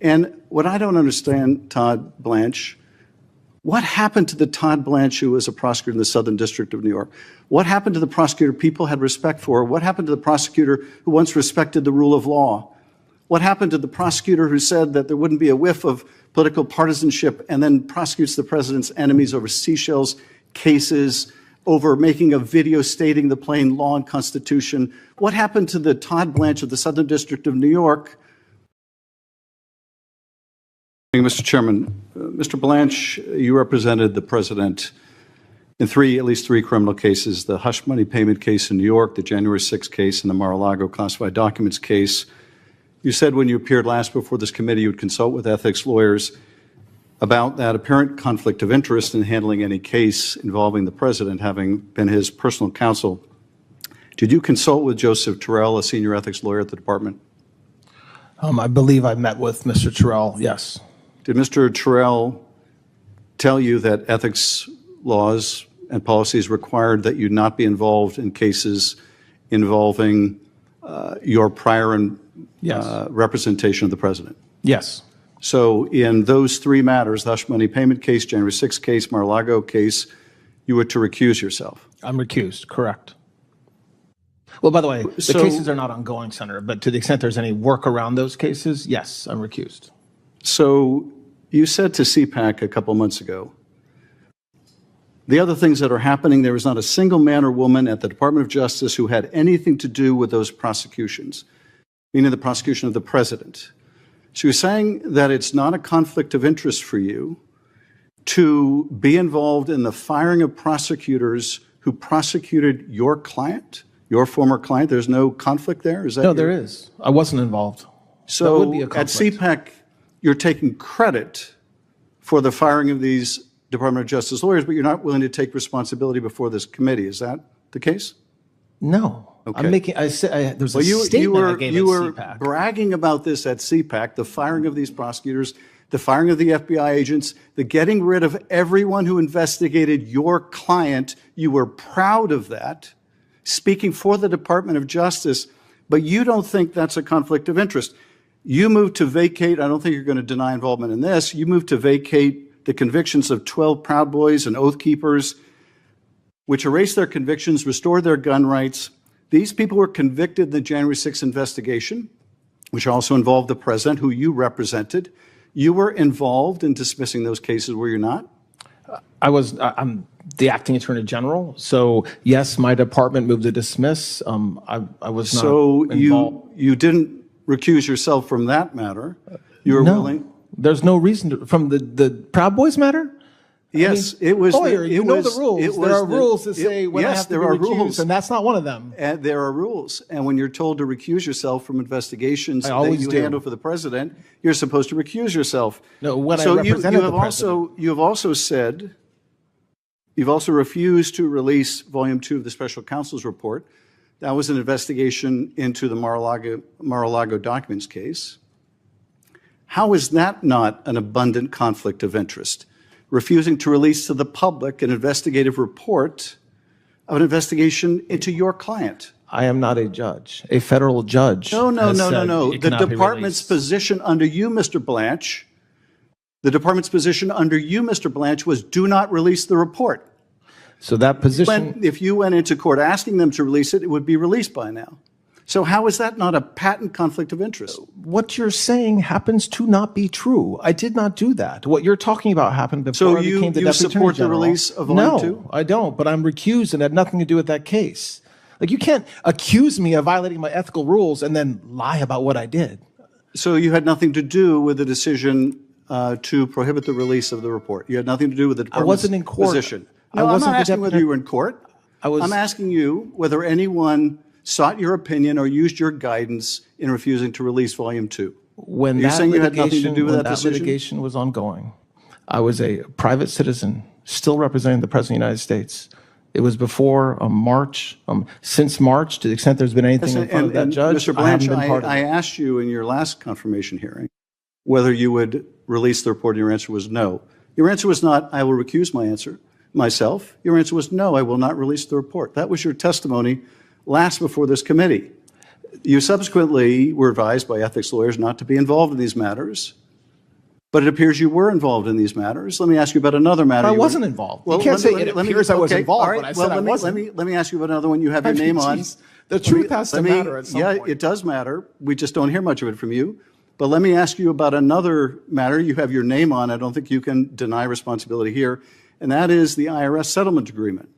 And what I don't understand, Todd Blanche, what happened to the Todd Blanche who was a prosecutor in the Southern District of New York? What happened to the prosecutor people had respect for? What happened to the prosecutor who once respected the rule of law? What happened to the prosecutor who said that there wouldn't be a whiff of political partisanship and then prosecutes the president's enemies over Seychelles cases, over making a video stating the plain law and Constitution? What happened to the Todd Blanche of the Southern District of New York? Mr. Chairman, Mr. Blanche, you represented the president in at least three criminal cases, the hush money payment case in New York, the January 6th case, and the Mar-a-Lago classified documents case. You said when you appeared last before this committee you would consult with ethics lawyers about that apparent conflict of interest in handling any case involving the president, having been his personal counsel. Did you consult with Joseph Terrell, a senior ethics lawyer at the department? I believe I met with Mr. Terrell, yes. Did Mr. Terrell tell you that ethics laws and policies required that you not be involved in cases involving your prior representation of the president? Yes. So in those three matters, the hush money payment case, January 6th case, Mar-a-Lago case, you were to recuse yourself? I'm recused, correct. Well, by the way, the cases are not ongoing, Senator, but to the extent there's any work around those cases, yes, I'm recused. So you said to CPAC a couple months ago, the other things that are happening, there is not a single man or woman at the Department of Justice who had anything to do with those prosecutions, meaning the prosecution of the president. So you're saying that it's not a conflict of interest for you to be involved in the firing of prosecutors who prosecuted your client, your former client? There's no conflict there? Is that no, there is. I wasn't involved. So would be a at conflict. CPAC, you're taking credit for the firing of these Department of Justice lawyers, but you're not willing to take responsibility before this committee. Is that the case? No. Okay. I'm making, there's a statement I gave you at were CPAC. bragging about this at CPAC, the firing of these prosecutors, the firing of the FBI agents, the getting rid of everyone who investigated your client. You were proud of that, speaking for the Department of Justice, but you don't think that's a conflict of interest. You moved to vacate, I don't think you're going to deny involvement in this, you moved to vacate the convictions of 12 Proud Boys and Oath Keepers, which erased their convictions, restored their gun rights. These people were convicted in the January 6th investigation, which also involved the president, who you represented. You were involved in dismissing those cases, were you not? I'm the acting attorney general, so yes, my department moved to dismiss. I was not involved. So you didn't recuse yourself from that matter. You were willing. There's no reason to, from the Proud Boys matter. Yes, I mean, it was. Lawyer, you know the rules. There are rules that say when I have to there be are recused, rules, and that's not one of them. And there are rules, and when you're told to recuse yourself from investigations that you handle for the president, you're supposed to recuse yourself. No, when I represented the president. You have also said, you've also refused to release Volume 2 of the Special Counsel's report. That was an investigation into the Mar-a-Lago documents case. How is that not an abundant conflict of interest? Refusing to release to the public an investigative report of an investigation into your client. I am not a judge. A federal judge. No. The department's position under you, Mr. Blanche, was do not release the report. So that position. If you went into court asking them to release it, it would be released by now. So how is that not a patent conflict of interest? What you're saying happens to not be true. I did not do that. What you're talking about happened before I became the Deputy Attorney General. So you support the release of Volume 2? No, I don't, but I'm recused and had nothing to do with that case. Like, you can't accuse me of violating my ethical rules and then lie about what I did. So you had nothing to do with the decision to prohibit the release of the report? You had nothing to do with the department's position? I wasn't in court. No, I'm not asking whether you were in court. I'm asking you whether anyone sought your opinion or used your guidance in refusing to release Volume 2. When You're saying you had nothing to do with that decision? Litigation was ongoing, I was a private citizen, still representing the President of the United States. It was before March. Since March, to the extent there's been anything in front of that judge, Mr. Blanche, I asked you in your last confirmation hearing whether you would release the report, and your answer was no. Your answer was not, I will recuse myself. Your answer was no, I will not release the report. That was your testimony last before this committee. You subsequently were advised by ethics lawyers not to be involved in these matters, But it appears you were involved in these matters. Let me ask you about another matter. I wasn't involved. You can't say it appears I was involved, but I said I wasn't. Let me ask you about another one you have your name on. The truth has to matter at some point. Yeah, it does matter. We just don't hear much of it from you. But let me ask you about another matter you have your name on. I don't think you can deny responsibility here, and that is the IRS settlement agreement.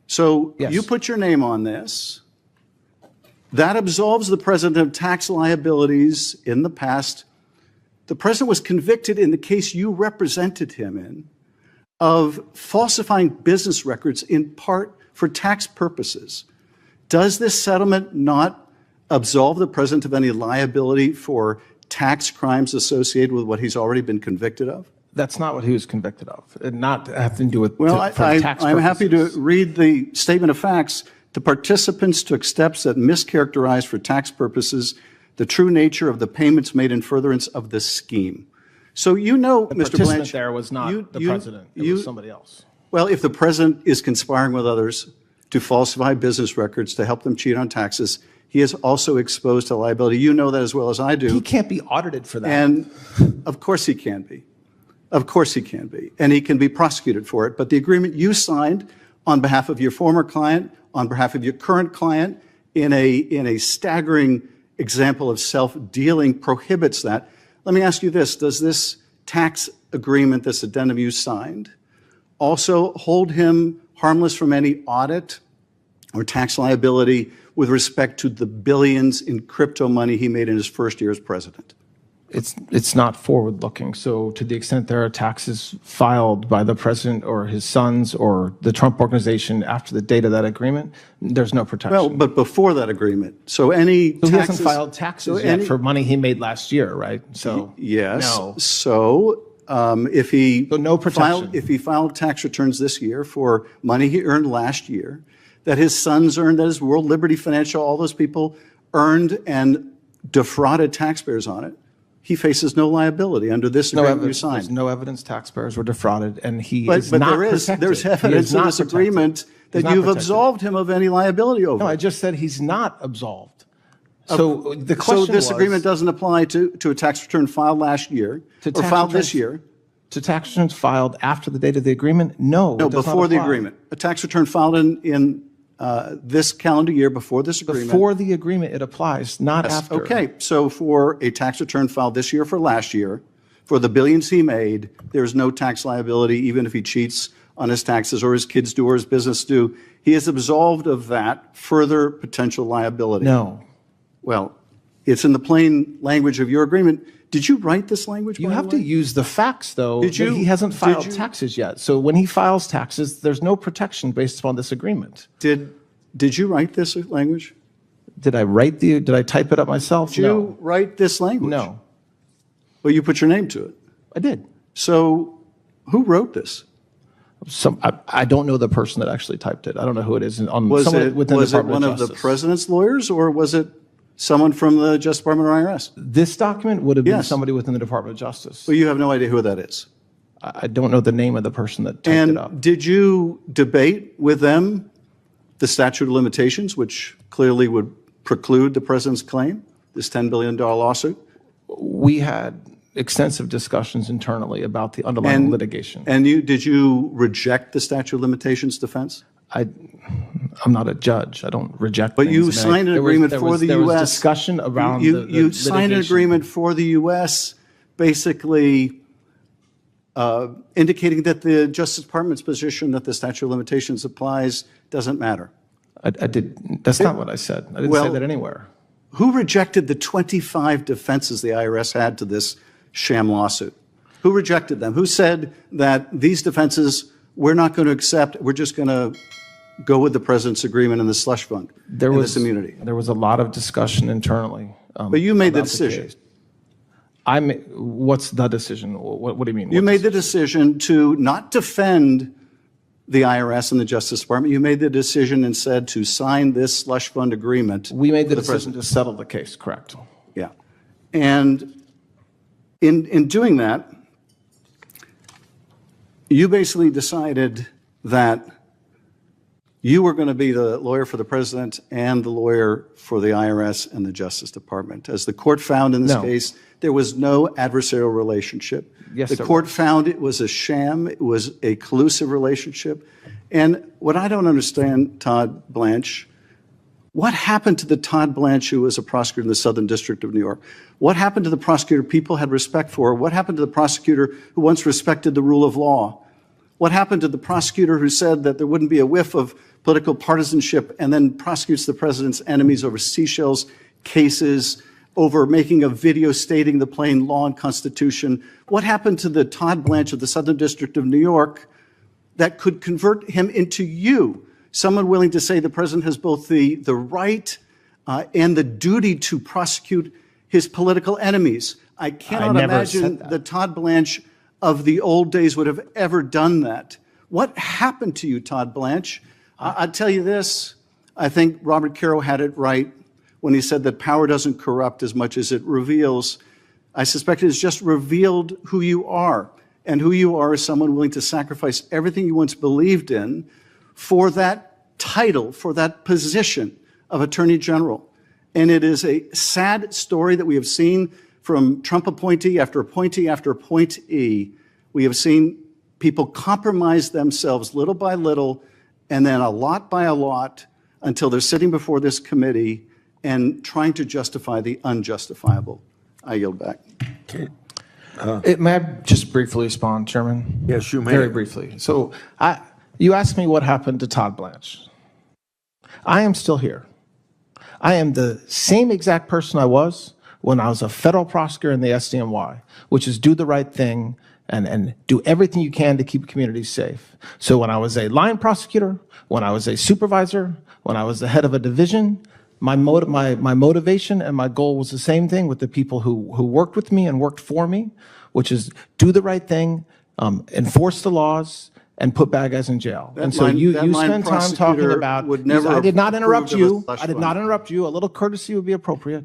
So you put your name on this. That absolves the president of tax liabilities in the past. The president was convicted in the case you represented him in of falsifying business records in part for tax purposes. Does this settlement not absolve the president of any liability for tax crimes associated with what he's already been convicted of? That's not what he was convicted of. It not having to do with tax purposes. I'm happy to read the statement of facts. The participants took steps that mischaracterized for tax purposes the true nature of the payments made in furtherance of the scheme. So you know, Mr. Blanche, there was not the president. It was somebody else. Well, if the president is conspiring with others to falsify business records to help them cheat on taxes, he is also exposed to liability. You know that as well as I do. He can't be audited for that. And of course he can be. Of course he can be. And he can be prosecuted for it. But the agreement you signed on behalf of your former client, on behalf of your current client, in a staggering example of self-dealing prohibits that. Let me ask you this. Does this tax agreement, this addendum you signed, also hold him harmless from any audit or tax liability with respect to the billions in crypto money he made in his first year as president? It's not forward-looking. So to the extent there are taxes filed by the president or his sons or the Trump organization after the date of that agreement, there's no protection. Well, but before that agreement. So any taxes... He hasn't filed taxes yet for money he made last year, right? So yes. No. So if he no protection. If he filed tax returns this year for money he earned last year, that his sons earned, that his World Liberty Financial, all those people earned and defrauded taxpayers on it, he faces no liability under this agreement you signed. There's no evidence taxpayers were defrauded, and he is not protected. There's evidence in this agreement that you've absolved him of any liability over. No, I just said he's not absolved. So the question So this agreement doesn't apply to a tax return filed last year or filed this year? To tax returns filed after the date of the agreement? No, No, before the agreement. A tax return filed in this calendar year before this agreement. Before the agreement, it applies, not after. Okay, so for a tax return filed this year for last year, for the billions he made, there's no tax liability even if he cheats on his taxes or his kids do or his business do. He is absolved of that further potential liability. No. Well, it's in the plain language of your agreement. Did you write this language? You have to use the facts, though. Did you? He hasn't filed taxes yet. So when he files taxes, there's no protection based upon this agreement. Did you write this language? Did I type it up myself? Did you write this language? No. Well, you put your name to it. I did. So who wrote this? I don't know the person that actually typed it. I don't know who it is. Was it one of the president's lawyers, or was it someone from the Justice Department or IRS? This document would have been somebody within the Department of Justice. Well, you have no idea who that is. I don't know the name of the person that typed it up. And did you debate with them the statute of limitations, which clearly would preclude the president's claim, this $10 billion lawsuit? We had extensive discussions internally about the underlying litigation. And did you reject the statute of limitations defense? I'm not a judge. I don't reject But things. you signed an agreement for the U.S. There was discussion around you signed an agreement for the U.S. basically indicating that the Justice Department's position that the statute of limitations applies doesn't matter. I did. That's not what I said. I didn't say that anywhere. Who rejected the 25 defenses the IRS had to this sham lawsuit? Who rejected them? Who said that these defenses we're not going to accept, we're just going to go with the president's agreement in the slush fund, this immunity? There was a lot of discussion internally. But you made the decision. What's the decision? What do you mean? You made the decision to not defend the IRS and the Justice Department. You made the decision instead to sign this slush fund agreement. We made the decision to settle the case, correct? Yeah. And in doing that, you basically decided that You were going to be the lawyer for the president and the lawyer for the IRS and the Justice Department. As the court found in this case, there was no adversarial relationship. Yes, the court found it was a sham. It was a collusive relationship. And what I don't understand, Todd Blanche, what happened to the Todd Blanche who was a prosecutor in the Southern District of New York? What happened to the prosecutor people had respect for? What happened to the prosecutor who once respected the rule of law? What happened to the prosecutor who said that there wouldn't be a whiff of political partisanship and then prosecutes the president's enemies over Seychelles cases, over making a video stating the plain law and Constitution? What happened to the Todd Blanche of the Southern District of New York that could convert him into you, someone willing to say the president has both the right and the duty to prosecute his political enemies? I cannot imagine the Todd Blanche of the old days would have ever done that. What happened to you, Todd Blanche? I'll tell you this. I think Robert Caro had it right when he said that power doesn't corrupt as much as it reveals. I suspect it has just revealed who you are. And who you are is someone willing to sacrifice everything you once believed in for that title, for that position of Attorney General. And it is a sad story that we have seen from Trump appointee after appointee after appointee. We have seen people compromise themselves little by little and then a lot by a lot until they're sitting before this committee and trying to justify the unjustifiable. I yield back. May I just briefly respond, Chairman? Yes, you may. Very briefly. So you asked me what happened to Todd Blanche. I am still here. I am the same exact person I was when I was a federal prosecutor in the SDNY, which is do the right thing and do everything you can to keep communities safe. So when I was a line prosecutor, when I was a supervisor, when I was the head of a division, my motivation and my goal was the same thing with the people who worked with me and worked for me, which is do the right thing, enforce the laws, and put bad guys in jail. And so you spend time talking about, I did not interrupt you. I did not interrupt you. A little courtesy would be appropriate.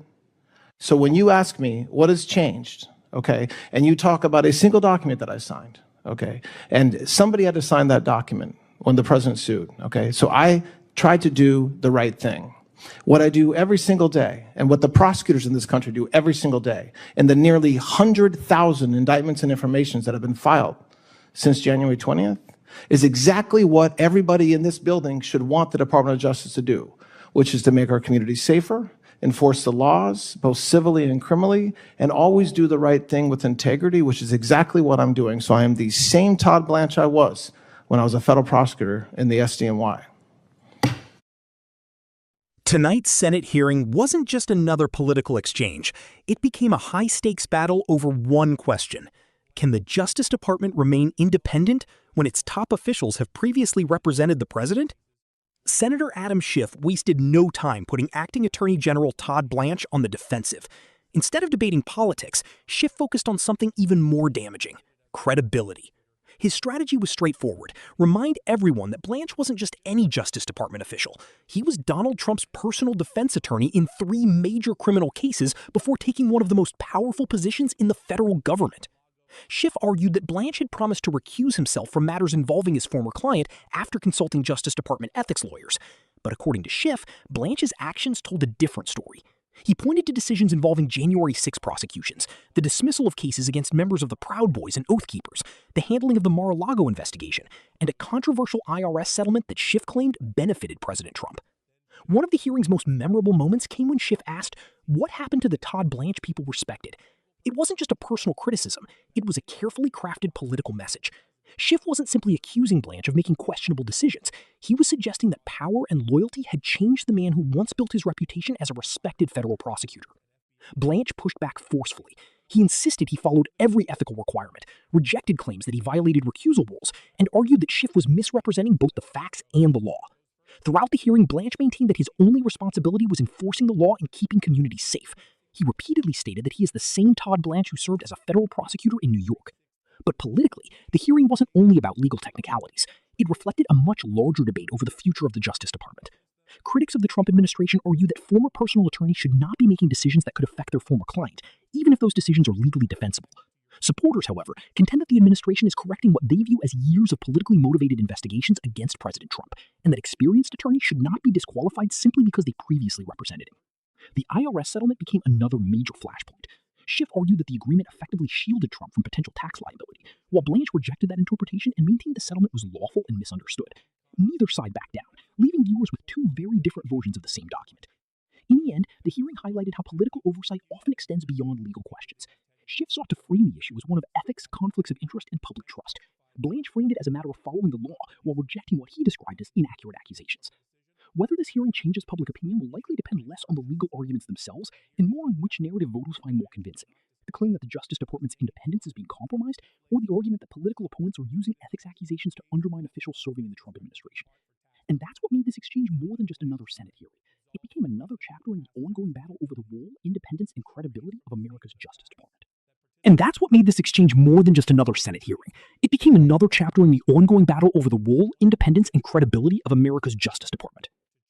So when you ask me what has changed, okay, and you talk about a single document that I signed, okay, and somebody had to sign that document when the president sued, okay, so I tried to do the right thing. What I do every single day, and what the prosecutors in this country do every single day, and the nearly 100,000 indictments and informations that have been filed since January 20th, is exactly what everybody in this building should want the Department of Justice to do, which is to make our communities safer, enforce the laws, both civilly and criminally, and always do the right thing with integrity, which is exactly what I'm doing. So I am the same Todd Blanche I was when I was a federal prosecutor in the SDNY. Tonight's Senate hearing wasn't just another political exchange. It became a high-stakes battle over one question. Can the Justice Department remain independent when its top officials have previously represented the president? Senator Adam Schiff wasted no time putting Acting Attorney General Todd Blanche on the defensive. Instead of debating politics, Schiff focused on something even more damaging: credibility. His strategy was straightforward: remind everyone that Blanche wasn't just any Justice Department official. He was Donald Trump's personal defense attorney in 3 major criminal cases before taking one of the most powerful positions in the federal government. Schiff argued that Blanche had promised to recuse himself from matters involving his former client after consulting Justice Department ethics lawyers. But according to Schiff, Blanche's actions told a different story. He pointed to decisions involving January 6 prosecutions, the dismissal of cases against members of the Proud Boys and Oath Keepers, the handling of the Mar-a-Lago investigation, and a controversial IRS settlement that Schiff claimed benefited President Trump. One of the hearing's most memorable moments came when Schiff asked what happened to the Todd Blanche people respected. It wasn't just a personal criticism, it was a carefully crafted political message. Schiff wasn't simply accusing Blanche of making questionable decisions. He was suggesting that power and loyalty had changed the man who once built his reputation as a respected federal prosecutor. Blanche pushed back forcefully. He insisted he followed every ethical requirement, rejected claims that he violated recusal rules, and argued that Schiff was misrepresenting both the facts and the law. Throughout the hearing, Blanche maintained that his only responsibility was enforcing the law and keeping communities safe. He repeatedly stated that he is the same Todd Blanche who served as a federal prosecutor in New York. But politically, the hearing wasn't only about legal technicalities. It reflected a much larger debate over the future of the Justice Department. Critics of the Trump administration argue that former personal attorneys should not be making decisions that could affect their former client, even if those decisions are legally defensible. Supporters, however, contend that the administration is correcting what they view as years of politically motivated investigations against President Trump, and that experienced attorneys should not be disqualified simply because they previously represented him. The IRS settlement became another major flashpoint. Schiff argued that the agreement effectively shielded Trump from potential tax liability, while Blanche rejected that interpretation and maintained the settlement was lawful and misunderstood. Neither side backed down, leaving viewers with two very different versions of the same document. In the end, the hearing highlighted how political oversight often extends beyond legal questions. Schiff sought to frame the issue as one of ethics, conflicts of interest, and public trust. Blanche framed it as a matter of following the law while rejecting what he described as inaccurate accusations. Whether this hearing changes public opinion will likely depend less on the legal arguments themselves and more on which narrative voters find more convincing: the claim that the Justice Department's independence is being compromised, or the argument that political opponents are using ethics accusations to undermine officials serving in the Trump administration. And that's what made this exchange more than just another Senate hearing. It became another chapter in the ongoing battle over the role, independence, and credibility of America's Justice Department. And that's what made this exchange more than just another Senate hearing. It became another chapter in the ongoing battle over the role, independence, and credibility of America's Justice Department.